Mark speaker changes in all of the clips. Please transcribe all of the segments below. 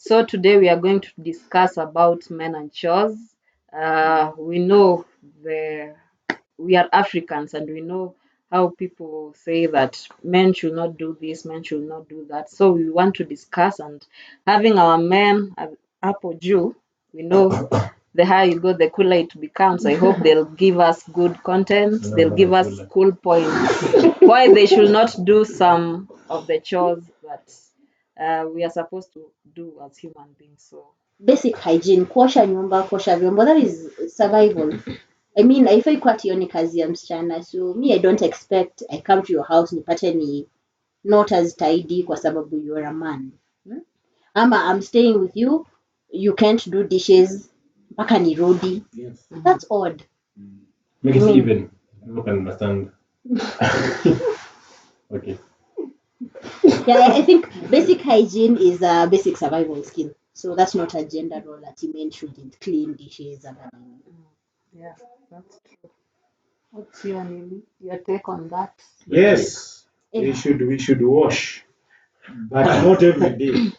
Speaker 1: So today we are going to discuss about men and chores. We know we are Africans and we know how people say that men should not do this, men should not do that. So we want to discuss, and having our men up or due, we know the higher you go, the cooler it becomes. I hope they'll give us good content. They'll give us cool points why they should not do some of the chores that we are supposed to do as human beings. So
Speaker 2: Basic hygiene, kuosha nyumba, kuosha vyombo, that is survival. I mean, haifai kuwa ati hiyo ni kazi ya msichana. So me, I don't expect I come to your house nipate ni not as tidy kwa sababu you are a man. Ama I'm staying with you, you can't do dishes mpaka nirudi.
Speaker 3: Yes.
Speaker 2: That's odd.
Speaker 3: Make it even. People can understand. Okay.
Speaker 2: Yeah, I think basic hygiene is a basic survival skill. So that's not a gender role that men shouldn't clean dishes.
Speaker 1: yeah, that's true. What's your take on that?
Speaker 3: Yes. We should wash. But not every day.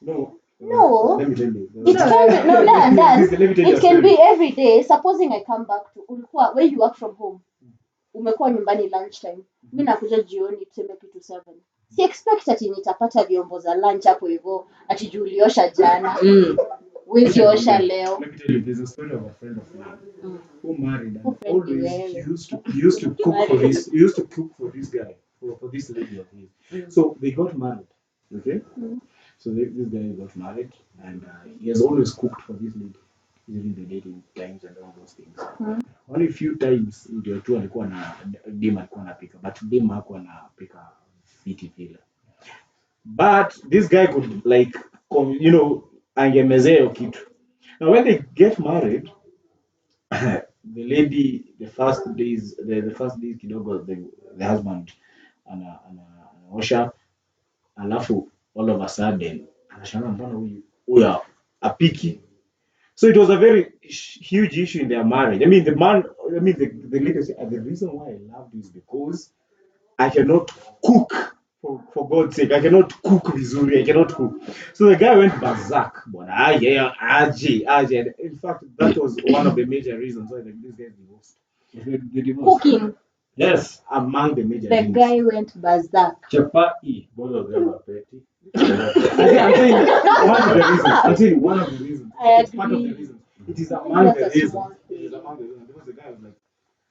Speaker 3: No.
Speaker 2: No.
Speaker 3: Let me tell you.
Speaker 2: It can no,
Speaker 3: Let me tell you
Speaker 2: it
Speaker 3: a
Speaker 2: can
Speaker 3: story.
Speaker 2: be every day. Supposing I come back to ulikuwa where you work from home. Umekuwa nyumbani lunchtime. Mimi nakuja jioni tuseme kitu 7. Si expect ati nitapata vyombo za lunch hapo hivyo ati juu uliosha jana. Wezi osha leo.
Speaker 3: Let me tell you, there's a story of a friend of mine who married and always he used to cook for this guy, for this lady of his. So they got married, okay? So this guy got married and he has always cooked for this lady during the dating times and all those things. Only few times ndio tu alikuwa na dem alikuwa anapika, but dem hakuwa anapika fiti vile. But this guy could angemezea hiyo kitu. Now when they get married, the lady, the first days kidogo, the husband anaosha, alafu all of a sudden anashangaa mbona huyu apiki. So it was a very huge issue in their marriage. I mean the lady said, the reason why I love this is because I cannot cook. For God's sake, I cannot cook vizuri. I cannot cook. So the guy went berserk. Aje. And in fact, that was one of the major reasons why this guy divorced. The divorce.
Speaker 2: Cooking.
Speaker 3: Yes, among the major
Speaker 2: The
Speaker 3: reasons.
Speaker 2: guy went berserk.
Speaker 3: Chapati. Both of them are petty. I'm saying one of the reasons. It's part of the reasons. It is among the reasons. Because the guy was like,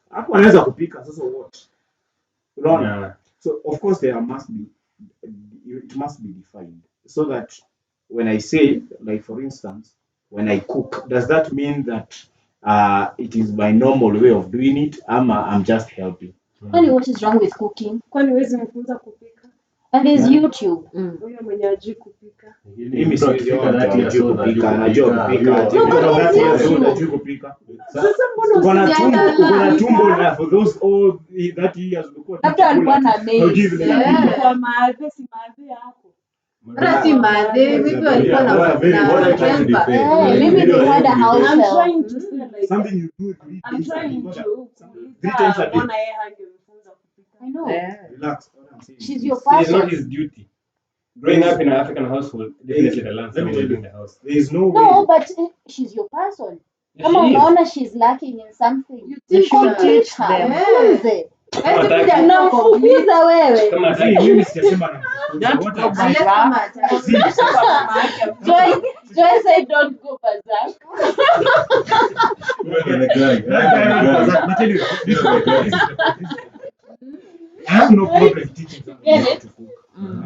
Speaker 3: hapo anaweza kupika, sasa what? Unaona? So of course it must be defined so that when I say, like for instance, when I cook, does that mean that it is my normal way of doing it? I'm just helping.
Speaker 2: Kwani what is wrong with cooking?
Speaker 4: Kwani huwezi mfunza kupika?
Speaker 2: And there's YouTube.
Speaker 4: Huyo mwenye hajui kupika.
Speaker 3: Mimi siwezi kupika, anajua kupika. Anajua kupika.
Speaker 4: Sasa mbona
Speaker 3: Uko na tumbo na for those all that years ulikuwa
Speaker 2: labda alikuwa na maze.
Speaker 4: Kwa maadhi si maadhi yako.
Speaker 1: Hata si maadhi, vipi walikuwa na
Speaker 2: maybe they had a house
Speaker 4: I'm
Speaker 2: help.
Speaker 4: trying to say like
Speaker 3: something you do
Speaker 4: I'm trying to
Speaker 3: 3 times a day.
Speaker 4: Mbona yeye hangemfunza kupika?
Speaker 2: I know.
Speaker 3: Relax. What I'm saying.
Speaker 2: She's your
Speaker 5: It's not
Speaker 2: person.
Speaker 5: his duty. Growing up in an African household, definitely the land
Speaker 3: Let me tell you.
Speaker 5: in the house.
Speaker 3: There is no way.
Speaker 2: No, but she's your person. Kama unaona she's lacking in something,
Speaker 1: You should teach
Speaker 2: her.
Speaker 1: them.
Speaker 2: Mfunze.
Speaker 5: Kama
Speaker 2: Unamfukuza wewe.
Speaker 5: Kama
Speaker 3: Mimi sijasema na
Speaker 1: Don't go back.
Speaker 2: Joy said don't go berserk.
Speaker 3: I have no problem teaching somebody how to cook. I don't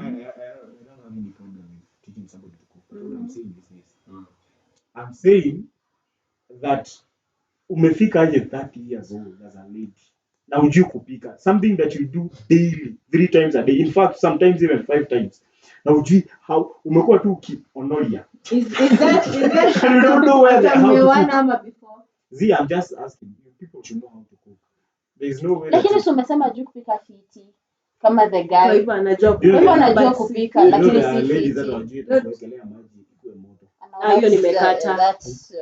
Speaker 3: have any problem with teaching somebody to cook. But what I'm saying is this. I'm saying that umefika aje 30 years old as a lady. Na hujui kupika. Something that you do daily, 3 times a day. In fact, sometimes even 5 times. Na hujui how umekuwa tu ukionolia.
Speaker 1: Is that
Speaker 3: And you don't know how to cook.
Speaker 1: ama before?
Speaker 3: See, I'm just asking you. People should know how to cook. There is no way.
Speaker 2: Lakini umesema juu kupika fiti. Kama the
Speaker 4: Kwa
Speaker 2: guy.
Speaker 4: hivyo anajua
Speaker 2: Kwa hivyo anajua kupika lakini si
Speaker 3: ladies that
Speaker 2: fiti.
Speaker 3: hawajui kuwekelea maji ikuwe moto.
Speaker 4: hiyo nimekata.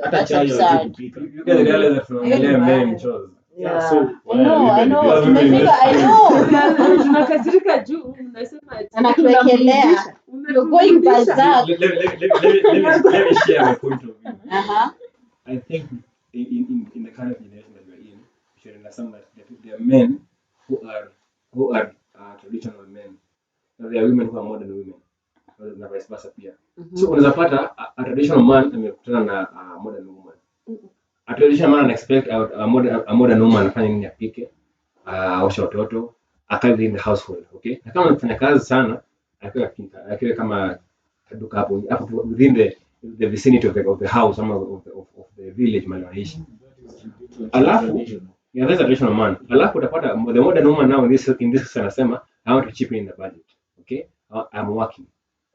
Speaker 3: Hata chai hawajui kupika.
Speaker 5: You get the realize from men chores.
Speaker 3: Yeah, so
Speaker 2: I know. Tumefika, I know.
Speaker 4: Tunakasirika juu unasema
Speaker 2: Anakuwekelea. You're going berserk.
Speaker 5: Let me share my point of view. I think in the kind of generation that we're in, you should understand that there are men who are traditional men. Na there are women who are modern women. Na vice versa pia. So unaweza pata a traditional man amekutana na a modern woman. A traditional man expect a modern woman afanye nini, apike, aoshe watoto, akae in the household, okay? Na kama anafanya kazi sana, akiwa kama duka hapo within the vicinity of the house ama of the village mahali wanaishi. Alafu yeah, that's a traditional man. Alafu utapata the modern woman now in this anasema I want to chip in the budget, okay? I'm working.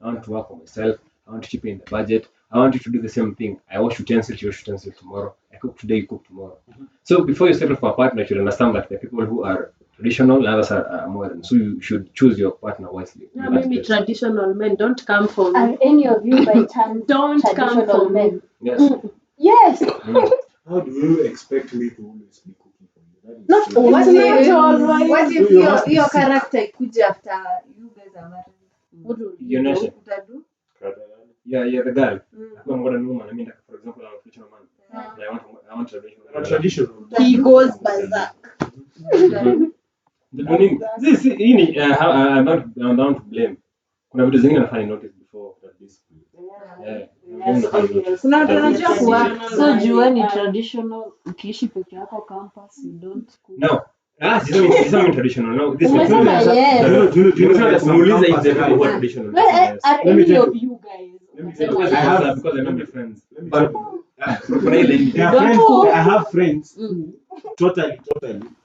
Speaker 5: I want to work for myself. I want to chip in the budget. I want you to do the same thing. I wash utensils, you wash utensils tomorrow. I cook today, you cook tomorrow. So before you settle for a partner, you should understand that the people who are traditional and others are modern. So you should choose your partner wisely.
Speaker 4: Yeah, maybe traditional men don't come for me.
Speaker 2: Are any of you by chance
Speaker 4: Don't come
Speaker 2: traditional
Speaker 4: for me.
Speaker 2: men?
Speaker 5: Yes.
Speaker 2: Yes.
Speaker 3: How do you expect me to always be cooking for you? That is
Speaker 2: Not
Speaker 3: so-
Speaker 2: always.
Speaker 1: What if
Speaker 3: So you must
Speaker 1: your
Speaker 3: be-
Speaker 1: character ikuja after you guys are married?
Speaker 2: What will
Speaker 5: Your
Speaker 2: you do?
Speaker 5: nation.
Speaker 1: Utadu?
Speaker 5: Yeah, the girl. Akuwa modern woman. I mean, like, for example, I'm a traditional man. I want traditional.
Speaker 3: A traditional.
Speaker 2: He goes berserk.
Speaker 5: I'm not to blame. Kuna vitu zingine nafanya notice before that this.
Speaker 1: Kuna watu wanajua kuwa so
Speaker 4: Traditional.
Speaker 1: jueni traditional ukiishi peke yako campus you don't cook.
Speaker 5: No. It's not traditional. No, this is
Speaker 2: Umesema yes.
Speaker 5: Kumuuliza if the people who are traditional.
Speaker 2: Where
Speaker 5: Yes.
Speaker 2: are
Speaker 3: Let me
Speaker 2: any
Speaker 3: tell
Speaker 2: of you guys?
Speaker 3: Let me tell you,
Speaker 5: Because I know my friends. But kuna ile ingine.
Speaker 3: There are
Speaker 1: Don't
Speaker 3: friends
Speaker 1: cook.
Speaker 3: I have friends who totally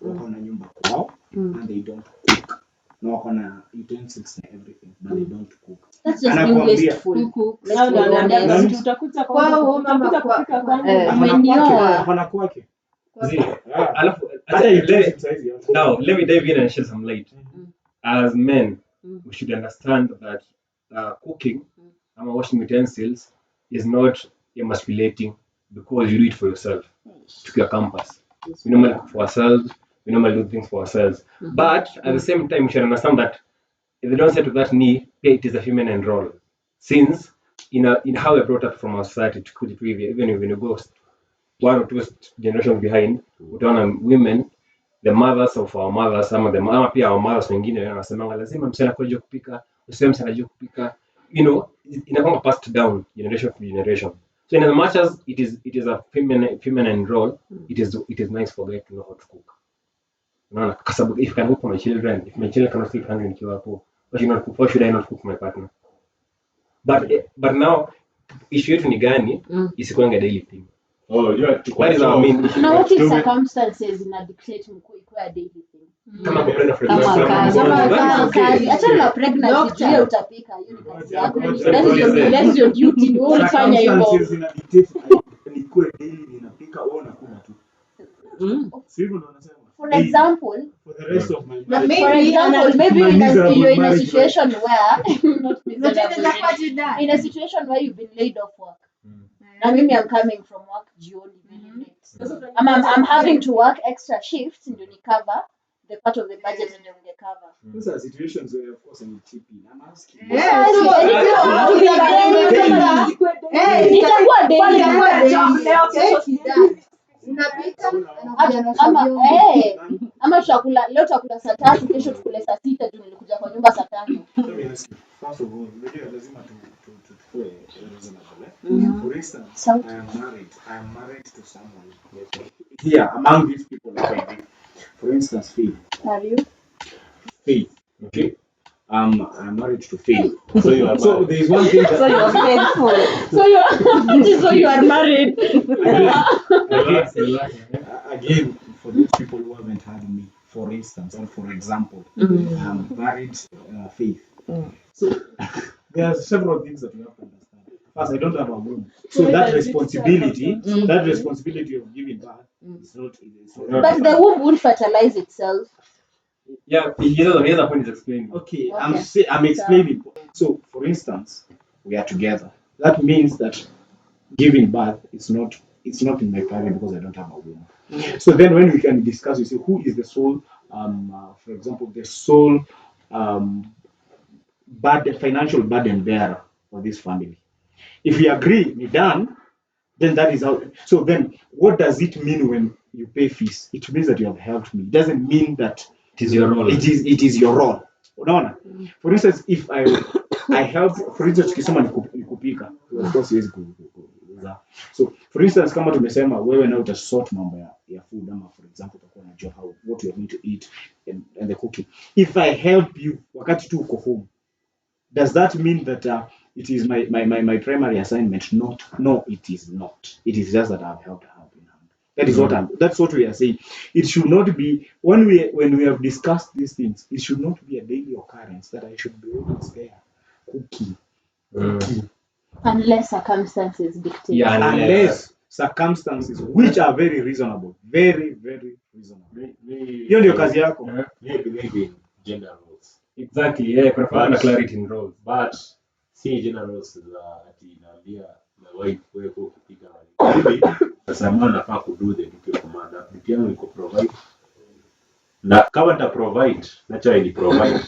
Speaker 3: wako na nyumba kwao and they don't cook. Na wako na utensils and everything but they don't cook.
Speaker 2: That's just being
Speaker 3: Anakuambia.
Speaker 2: wasteful.
Speaker 1: Cook.
Speaker 2: Let's be honest.
Speaker 4: Utakuta
Speaker 1: Kwao,
Speaker 4: utakuta
Speaker 1: mama,
Speaker 4: kupika kwangu.
Speaker 2: Umenioa.
Speaker 3: Ako na kwake.
Speaker 5: See, alafu
Speaker 3: Hata utensils size yote.
Speaker 5: now let me dive in and shed some light. As men, we should understand that cooking and washing utensils is not emasculating because you do it for yourself. To your campus. We normally cook for ourselves. We normally do things for ourselves. But at the same time, we should understand that if they don't say to that knee, it is a feminine role. Since in how we're brought up from our society to put it with you, even when you go one or two generations behind, utaona women, the mothers of our mothers, ama pia our mothers wengine wanasemanga lazima msichana kujua kupika, usiwe msichana kujua kupika. You know, inakuwa passed down generation to generation. So in as much as it is a feminine role, it is nice for guys to know how to cook. Unaona, kwa sababu if I can cook for my children, if my children cannot sleep hungry nikiwa hapo, why should I not cook for my partner? But now issue yetu ni gani? Isikuanga daily thing.
Speaker 3: Oh, you are
Speaker 5: What is our main issue?
Speaker 2: Now what if circumstances ina dictate mkuu ikuwe a daily thing?
Speaker 5: Kama kupenda for
Speaker 1: Kama
Speaker 5: example,
Speaker 1: kazi.
Speaker 2: Kama
Speaker 5: okay.
Speaker 2: kazi. Achana na pregnancy,
Speaker 1: Doctor.
Speaker 2: juu ya utapika, hiyo ni kazi yako.
Speaker 3: Ngoja,
Speaker 2: That's your duty, ni wewe ulifanya hivyo.
Speaker 3: Circumstances ina dictate nikuwe daily ninapika wewe unakula tu. Si hivyo ndo wanasema.
Speaker 2: For example,
Speaker 3: For the rest of my
Speaker 1: Na
Speaker 3: life.
Speaker 1: maybe-
Speaker 2: for example, maybe
Speaker 3: My miserable
Speaker 2: you're in a
Speaker 3: marriage,
Speaker 2: situation where not
Speaker 1: Unataka
Speaker 2: miserable.
Speaker 1: kwa jida.
Speaker 2: In a situation where you've been laid off work. Na mimi I'm coming from work jioni very late. I'm having to work extra shifts ndio ni cover the part of the budget ndio unge cover.
Speaker 3: Those are situations where of course I will chip in. I'm asking.
Speaker 1: Yes.
Speaker 2: Itakuwa daily. Ama tutakula leo tutakula saa 3 kesho tukule saa 6 juu nilikuja kwa nyumba saa 5.
Speaker 3: Let me ask you. First of all, unajua lazima tukue reasonable. For instance, I am married to someone. Here, among these people that I meet. For instance, Faith. Okay? I'm married to Faith. So you are married. So there is one thing that
Speaker 1: So you're faithful.
Speaker 2: So you are married.
Speaker 3: again, for those people who haven't heard me, for instance, or for example, I'm married Faith. So there are several things that you have to understand. First, I don't have a womb. So that responsibility of giving birth is not.
Speaker 2: But the womb won't fertilize itself.
Speaker 5: Yeah, here's a point is explaining.
Speaker 3: Okay, I'm explaining. So, for instance, we are together. That means that giving birth is not in my private because I don't have a womb. So then, when we can discuss, we say who is the sole, for example, the sole financial burden there for this family. If we agree, we're done, then that is how. So then, what does it mean when you pay fees? It means that you have helped me. It doesn't mean that
Speaker 5: It is your role.
Speaker 3: It is your role. Unaona? For instance, if I help, for instance, tukisema ni kupika, of course siwezi kuuza. So for instance, kama tumesema wewe na utasort mambo ya food, ama for example utakuwa unajua what you are going to eat and the cooking. If I help you wakati tu uko home, does that mean that it is my primary assignment? No, it is not. It is just that I've helped out in hand. That is that's what we are saying. It should not be when we have discussed these things, it should not be a daily occurrence that I should be always there cooking.
Speaker 2: Unless circumstances dictate.
Speaker 5: Yeah,
Speaker 3: Unless circumstances which are very reasonable. Very, very reasonable. Hiyo ndio kazi yako.
Speaker 6: We believe in gender roles.
Speaker 5: Exactly, yeah, kuna clarity in roles.
Speaker 6: But si gender roles za ati naambia my wife wewe kupika mali. Maybe sasa mwana nafaa kudo the duty of man. Duty yangu ni ku provide. Na kama nita provide, naturally provide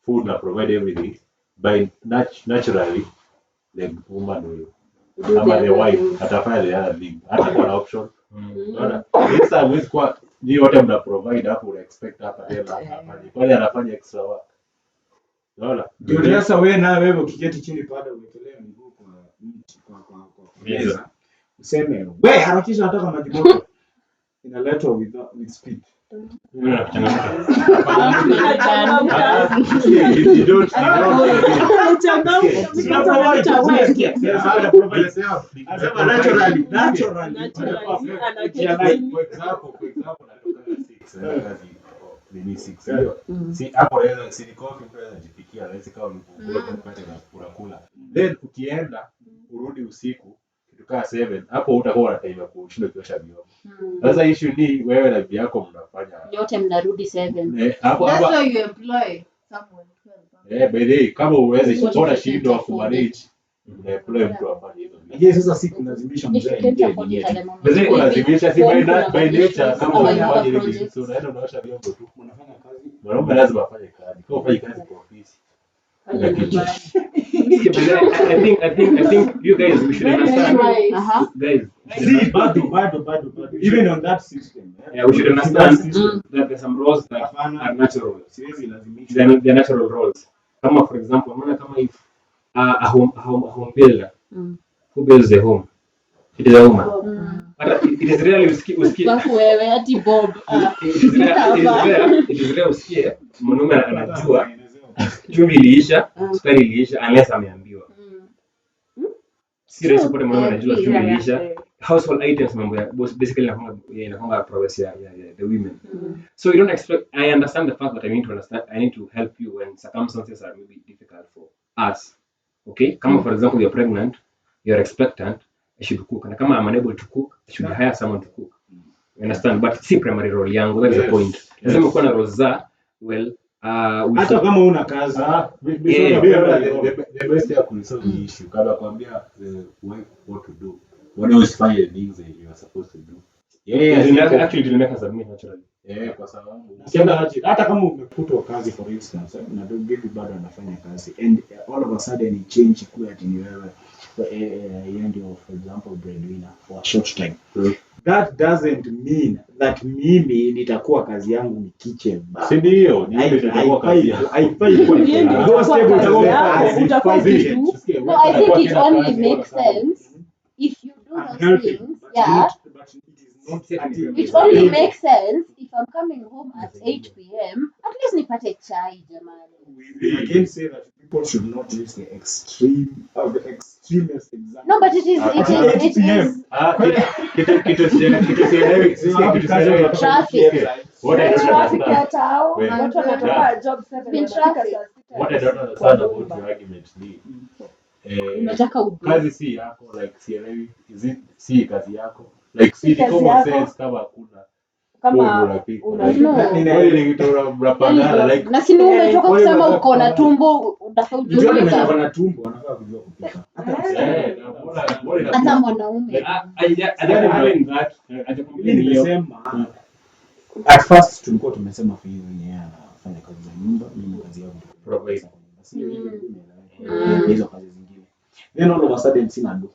Speaker 6: food, na provide everything by naturally the woman will ama the wife atafanya the other thing. Hata kuna option. Unaona? Sasa hawezi kwa ni wote mna provide hapo una expect hapa tena afanye. Kwani anafanya extra work. Unaona?
Speaker 3: Ndio sasa wewe ukiketi chini pale umekelea miguu kwa mti kwa meza. Useme wewe harakisha nataka maji moto. Inaletwa with speed.
Speaker 6: Then ukienda urudi usiku tukaa 7 hapo utakuwa na time ya kushinda kuosha vyombo. Sasa issue ni wewe na bibi yako mnafanya
Speaker 2: Yote mnarudi 7.
Speaker 6: hapo
Speaker 4: That's why you employ someone.
Speaker 6: by the way kama uweze kuona shindo wa kumanage unaemploy mtu afanye hizo vitu.
Speaker 3: Je, sasa siku lazimisha
Speaker 2: If you
Speaker 3: mzee
Speaker 2: can't
Speaker 3: ndiye
Speaker 2: afford it
Speaker 3: ndiye.
Speaker 2: at the moment,
Speaker 6: Mzee unalazimisha si by nature kama
Speaker 2: Ama
Speaker 6: unafanya
Speaker 2: you
Speaker 6: ile
Speaker 2: have
Speaker 6: kitu unaenda unaosha vyombo tu.
Speaker 3: Unafanya kazi.
Speaker 6: Mwanaume lazima afanye kazi. Kama ufanye kazi kwa ofisi.
Speaker 5: I think you guys we should understand. Guys,
Speaker 3: See, bado. Even on that system.
Speaker 5: yeah, we should understand that there's some roles that are natural.
Speaker 3: Siwezi lazimisha.
Speaker 5: They're natural roles. Kama for example, unaona kama if a home builder who builds the home, it is a woman. But it is rarely uski
Speaker 2: wewe ati Bob.
Speaker 5: it is rare usikie mwanaume anajua chumvi iliisha, sukari iliisha unless ameambiwa. Si rahisi kupata mwanaume anajua chumvi iliisha. Household items mambo ya basically inakonga progress ya the women. So you don't expect. I understand the fact that I need to help you when circumstances are maybe difficult for us. Okay, kama for example you're pregnant, you're expectant, I should cook. And kama I'm unable to cook, I should hire someone to cook. You understand? But si primary role yangu. That is the point. Lazima kuwa na role za
Speaker 3: hata kama una kazi.
Speaker 6: The best ya kuresolve the issue kama kwambia the wife what to do. When you find the things that you are supposed to do.
Speaker 5: Actually it makes us submit naturally.
Speaker 6: Kwa sababu
Speaker 3: hata kama umekutwa kazi for instance na bibi bado anafanya kazi and all of a sudden it change kwa ati ni wewe ndio for example breadwinner for a short time. That doesn't mean that mimi nitakuwa kazi yangu ni kitchen bar.
Speaker 6: Si ndio? Ni ile itakuwa kazi yako.
Speaker 3: Haifai kuwa
Speaker 2: No, I think it only makes sense if you do those things. Yeah. It only makes sense if I'm coming home at 8 p.m. At least nipate chai jamani.
Speaker 3: We again say that people should not use the extreme or the extremist example.
Speaker 2: No, but it is
Speaker 6: Traffic
Speaker 2: at all.
Speaker 6: What I don't understand about your argument ni kazi si yako, like sielewi, si kazi yako, like si common sense kama hakuna
Speaker 2: na sini umetoka kusema uko na tumbo unafaa ujue
Speaker 3: na tumbo anafaa kujua kupika
Speaker 2: hata mwanaume
Speaker 3: nimesema at first tulikuwa tumesema for hiyo yeye anafanya kazi za nyumba, mimi kazi yangu sio hiyo hizo kazi zingine. Then all of a sudden sina do.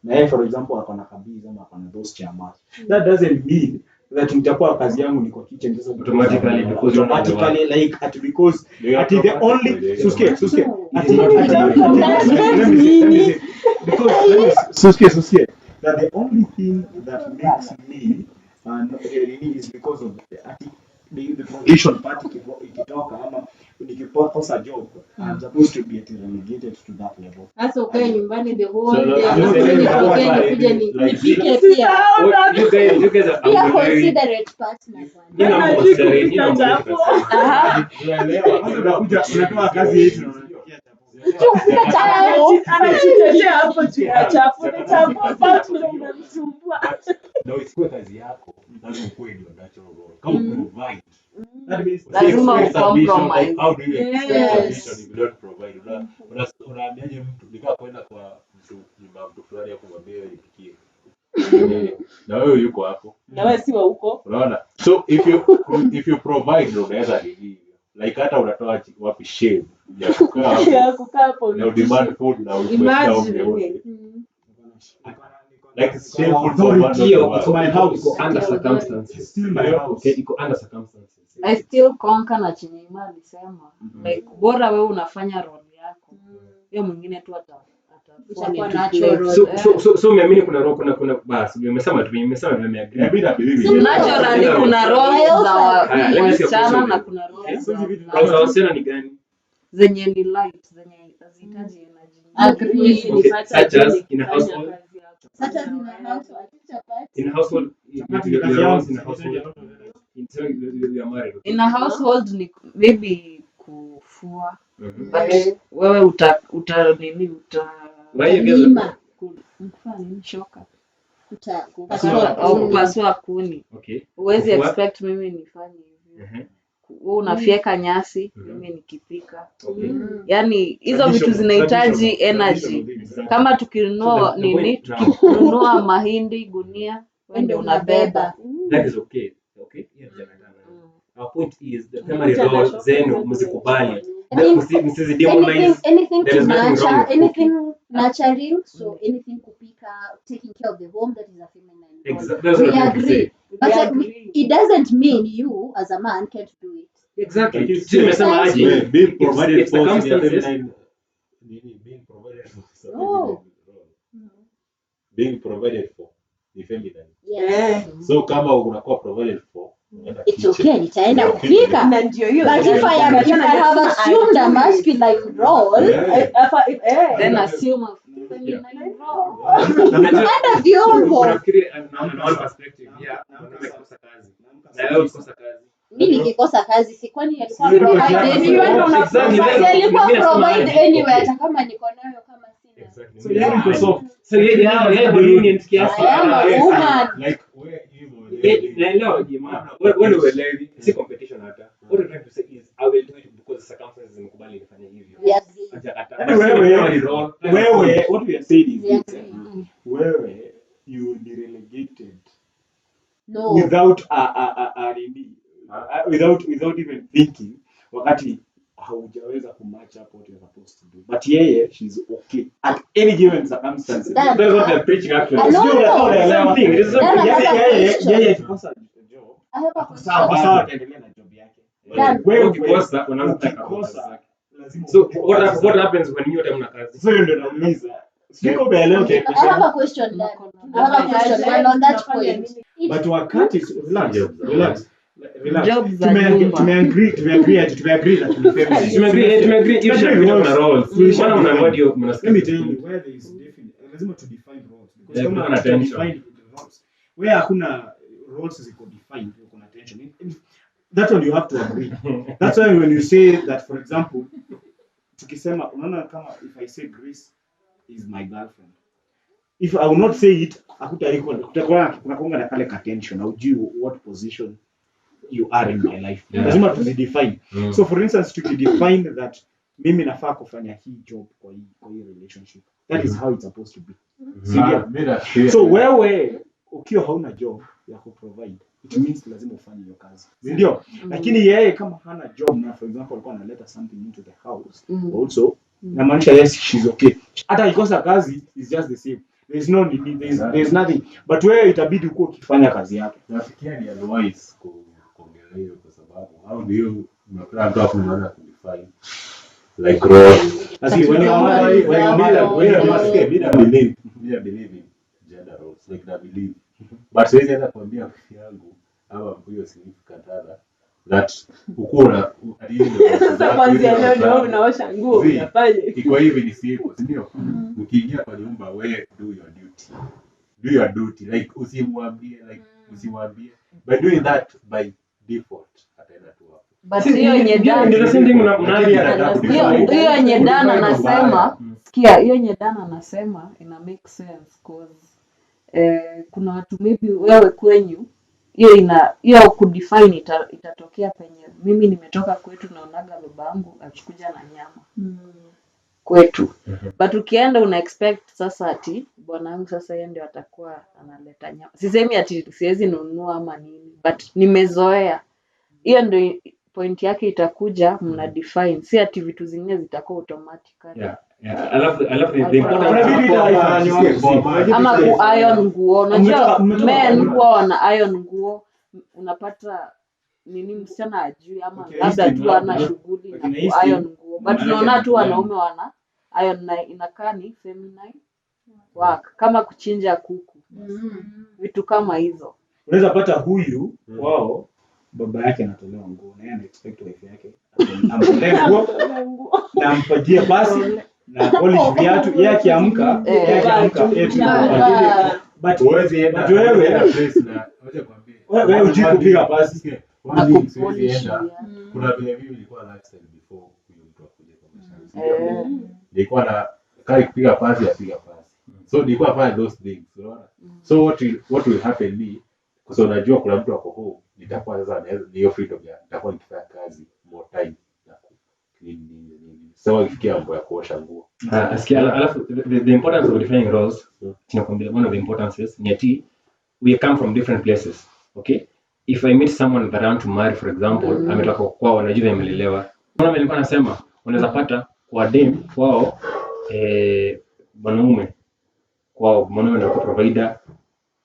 Speaker 3: Na yeye for example akona kabisa ama akona those chairman. That doesn't mean that nitakuwa kazi yangu ni kwa kitchen sasa
Speaker 5: Automatically
Speaker 3: like because at the only suske that the only thing that makes me is because of the provision part ikitoka ama nikikosa job I'm supposed to be relegated to that level.
Speaker 1: Sasa ukae nyumbani the whole day
Speaker 6: So,
Speaker 1: alafu nitokee nikuje nipike pia.
Speaker 5: You guys are
Speaker 2: Be a considerate partner.
Speaker 3: Unatoa kazi yetu na
Speaker 4: Anatutetea hapo juu ya chafu. Chafu about unamsumbua.
Speaker 6: Na usiwe kazi yako, lazima ukuwe ndio natural role. Kama provide. That means
Speaker 1: Lazima ucompromise.
Speaker 6: how do you expect submission if you don't provide? Unaambiaje mtu nikaa kwenda kwa mtu fulani hapo mwambie nipikie. Na wewe yuko hapo.
Speaker 4: Na wewe si wa huko.
Speaker 6: Unaona? So if you provide unaweza nini? Like hata unatoa wapi shame ya kukaa hapo. Na demand food na
Speaker 4: Imagine.
Speaker 6: like it's shameful for one
Speaker 3: it's my house.
Speaker 5: Under circumstances.
Speaker 3: Still my house.
Speaker 5: Okay, iko under circumstances.
Speaker 1: I still conquer na chenye Ima alisema. Like bora wewe unafanya role yako. Hiyo mwingine tu
Speaker 2: Utakuwa natural.
Speaker 5: So umeamini kuna roho kuna basi nimesema nimeagree.
Speaker 1: Naturally kuna role za wasichana na kuna role
Speaker 5: Za wasichana ni gani?
Speaker 1: zenye ni light, zenye hazihitaji energy.
Speaker 2: Agree.
Speaker 5: Such as in a household.
Speaker 2: Hata zina house wakicha party.
Speaker 5: In a household, your roles in a household. You are married.
Speaker 1: In a household ni maybe kufua. But wewe
Speaker 2: Lima.
Speaker 1: mfano shoka.
Speaker 2: Kupasua.
Speaker 1: Pasua kuni.
Speaker 5: Okay.
Speaker 1: Huwezi expect mimi nifanye hivyo. Wewe unafyeka nyasi, mimi nikipika.
Speaker 5: Okay.
Speaker 1: Yaani hizo vitu zinahitaji energy. Kama tukinunua tukinunua mahindi gunia, wewe ndio unabeba.
Speaker 5: That is okay. Okay? Our point is the primary role zenu mzikubali. Msizidemonize.
Speaker 2: Anything
Speaker 5: There
Speaker 2: to
Speaker 5: is nothing wrong
Speaker 2: nurture,
Speaker 5: with
Speaker 2: anything nurturing, so anything kupika, taking care of the home, that is a feminine role.
Speaker 5: Exactly. That's what
Speaker 2: We
Speaker 5: I'm trying to say.
Speaker 2: agree. But it doesn't mean you as a man can't do it.
Speaker 5: Exactly. Tumesema aje?
Speaker 6: being provided
Speaker 5: It's
Speaker 6: for
Speaker 5: circumstances.
Speaker 6: being provided for
Speaker 2: Oh.
Speaker 6: being provided for ni feminine.
Speaker 2: Yes.
Speaker 6: So kama unakuwa provided for
Speaker 2: It's okay, nitaenda kupika.
Speaker 4: Na ndio hiyo.
Speaker 2: But if I have assumed a masculine role,
Speaker 1: Then assume a feminine role.
Speaker 2: hata vyombo.
Speaker 5: Unafikiri naona perspective ya mwanaume kukosa kazi. Na wewe kukosa kazi.
Speaker 2: Mimi nikikosa kazi si kwani alikuwa
Speaker 5: Sio
Speaker 2: alikuwa provide anyway hata kama niko nayo kama sina.
Speaker 5: Exactly. So yeye balloon kiasi.
Speaker 2: I am a woman.
Speaker 6: like where you
Speaker 5: Naelewa jamaa. Wewe uelewi, si competition hata. What I'm trying to say is I will do it because circumstances zimekubali nifanye hivyo.
Speaker 2: Yes.
Speaker 3: Wewe what we are saying is
Speaker 2: Yes.
Speaker 3: wewe you will be relegated
Speaker 2: No.
Speaker 3: without without even thinking wakati haujaweza kumatch up what you're supposed to do, but yeye she's okay at any given circumstances.
Speaker 2: That's
Speaker 5: what they're preaching actually.
Speaker 2: I know.
Speaker 5: Same thing. It is
Speaker 2: Then
Speaker 3: Yeye akikosa job
Speaker 2: I have a
Speaker 3: sawa
Speaker 2: question.
Speaker 3: sawa ataendelea na job yake.
Speaker 2: Done.
Speaker 3: Wewe
Speaker 5: ukikosa unaanza
Speaker 3: ukikosa lazima
Speaker 5: So what happens when you time na kazi?
Speaker 3: so ndio nauliza siko umeelewa
Speaker 2: I have a question then. I have a question then on that point.
Speaker 3: but wakati relax
Speaker 1: Jobs za nyumba.
Speaker 3: tumeagree that ni feminine.
Speaker 5: Tumeagree if you have roles. Maana mnaambiwa ndio
Speaker 3: Let me
Speaker 5: mnasikia.
Speaker 3: tell you where there is lazima to define roles because
Speaker 5: Yeah,
Speaker 3: kama
Speaker 5: kuna tension.
Speaker 3: define roles where hakuna roles ziko defined kuna tension. That one you have to agree. That's why when you say that, for example, tukisema unaona kama if I say Grace is my girlfriend, if I will not say it kutakuwa na kale ka tension au juu what position you are in my life. Lazima tuzidefine. So for instance tukidefine that mimi nafaa kufanya hii job kwa hii relationship, that is how it's supposed to be. So wewe ukiwa hauna job ya kuprovide, it means lazima ufanye hiyo kazi, ndio. Lakini yeye kama hana job na for example alikuwa analeta something into the house also, inamaanisha yes she's okay, hata ikosa kazi is just the same, there's no need, there's nothing, but wewe itabidi uko ukifanya kazi yake.
Speaker 6: Nafikiria ni advice kuongelea hiyo, kwa sababu how do you unapata mtu hapo unaanza kudefine like role.
Speaker 3: Actually when
Speaker 6: you believe in gender roles, like I believe, but siwezi hata kuambia rafiki yangu ama huyo significant other that ukuna
Speaker 4: Sasa kwanza leo unaosha nguo unafanya
Speaker 6: iko hivi, ni simple, ndio. Ukiingia kwa nyumba, wewe do your duty, like usimwambie by doing that by default ataenda tu hapo.
Speaker 1: But hiyo yenye Dan hiyo yenye Dan anasema, sikia, hiyo yenye Dan anasema ina make sense cause kuna watu maybe wewe kwenyu hiyo kudefine itatokea penye mimi nimetoka kwetu, naonaga babangu akikuja na nyama kwetu, but ukienda una expect sasa ati bwanangu sasa yeye ndio atakuwa analeta nyama. Sisemi ati siwezi nunua ama nini, but nimezoea. Hiyo ndio point yake itakuja, mna define, si ati vitu zingine zitakuwa automatically.
Speaker 5: Alafu the
Speaker 1: ama ku iron nguo, unajua men huwa wana iron nguo, unapata nini msichana ajui ama labda tu ana shughuli na ku iron nguo, but tunaona tu wanaume wana iron na inakaa ni feminine work, kama kuchinja kuku, vitu kama hizo.
Speaker 3: Unaweza pata huyu wao baba yake anatolewa nguo na yeye ana expect wife yake amtolee nguo na ampatie basi na polish viatu, yeye akiamka but wewe
Speaker 6: wacha kwambie
Speaker 3: wewe ujipiga basi
Speaker 6: kuna vile mimi nilikuwa lifestyle before huyo mtu akuje kwa maisha. Nilikuwa na kai kupiga pasi, apiga pasi, so nilikuwa fanya those things, unaona. So what will happen me, kwa sababu najua kuna mtu ako home, nitakuwa sasa ni hiyo freedom ya nitakuwa nikifanya kazi more time na sawa ifikia mambo ya kuosha nguo.
Speaker 5: Alafu the importance of defining roles, tunakwambia one of the importances ni ati we come from different places, okay? If I meet someone that I want to marry, for example, ametoka kwao, anajua amelelewa. Kama nilikuwa nasema, unaweza pata kwa dem kwao mwanaume ndio provider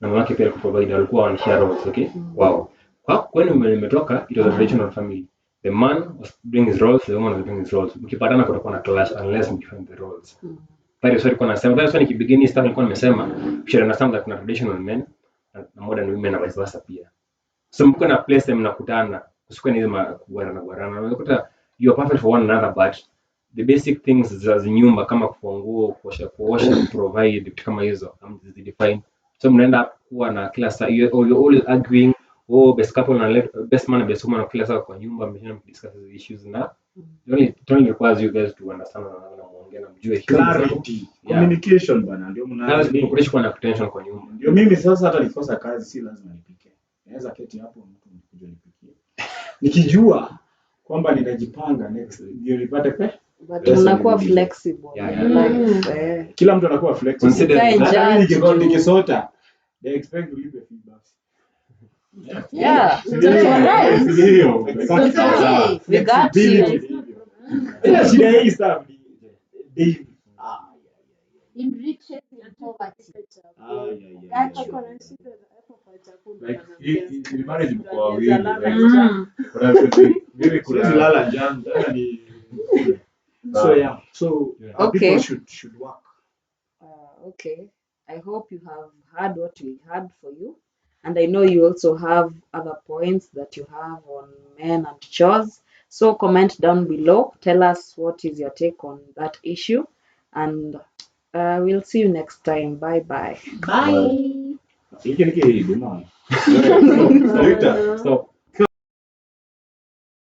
Speaker 5: na mwanamke pia provider, walikuwa wana share roles, okay? Wow. Kwa kwenu mmetoka, it was a traditional family. The man was doing his roles, the woman was doing his roles. Mkipatana kutakuwa na clash unless mdefine the roles. That is what kuna nasema. That is when beginning stuff nilikuwa nimesema, we should understand that kuna traditional men na modern women na vice versa pia. So mko na place them mnakutana, usikwe ni hizo kuguarana. Unakuta you are perfect for one another, but the basic things za nyumba kama kufua nguo, kuosha, provide vitu kama hizo define. So mnaenda kuwa na kila saa, you always arguing, best couple na best man and best woman kila saa kwa nyumba, mnaenda discuss these issues, na it only requires you guys to understand na muongee na mjue
Speaker 3: clarity, communication bana, ndio
Speaker 5: lazima kuishi kwa attention kwa nyumba.
Speaker 3: Ndio mimi sasa hata nikosa kazi si lazima nipike, naweza keti hapo mtu nikuje nipikie, nikijua kwamba ninajipanga next ndio nipate pesa.
Speaker 1: But unakuwa flexible.
Speaker 3: Kila mtu anakuwa flexible. Mimi nikisota they expect to give a feedback.
Speaker 1: Yeah.
Speaker 3: We got you. Shida hii stuff daily.
Speaker 2: Enriches in poverty.
Speaker 6: Like in marriage mko wawili, mimi kuna
Speaker 3: lala njani ni so
Speaker 1: okay,
Speaker 3: people should work.
Speaker 1: Okay, I hope you have heard what we had for you, and I know you also have other points that you have on men and chores. So comment down below, tell us what is your take on that issue, and we'll see you next time. Bye.
Speaker 3: Bye.
Speaker 6: Stop.